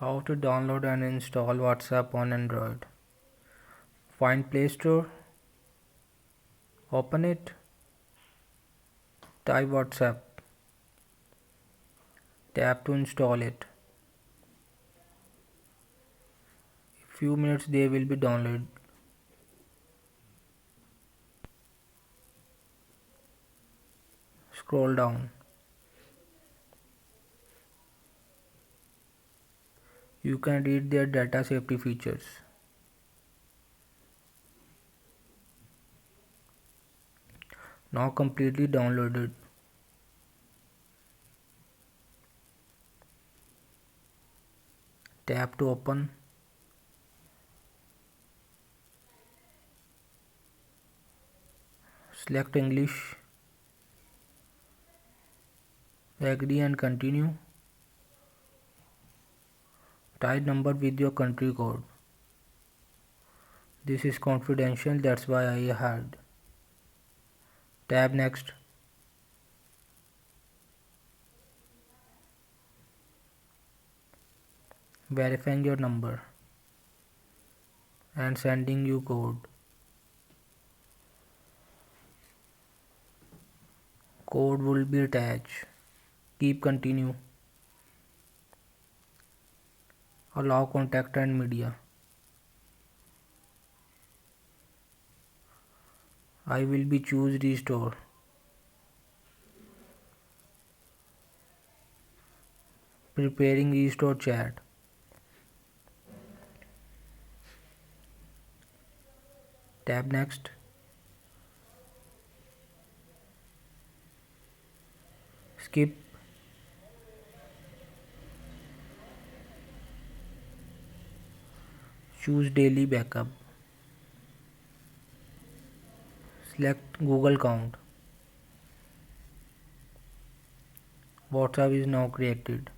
How to download and install WhatsApp on Android. Find Play Store, open it, type WhatsApp, tap to install it. Few minutes they will be downloaded. Scroll down. You can read their data safety features. Now completely downloaded. Tap to open. Select English. Agree and continue. Type number with your country code. This is confidential, that's why I had. Tap next. Verifying your number and sending you code. Code will be attached. Keep continue. Allow contact and media. I will be choose restore. Preparing restore chat. Tap next. Skip. Choose daily backup. Select Google account. WhatsApp is now created.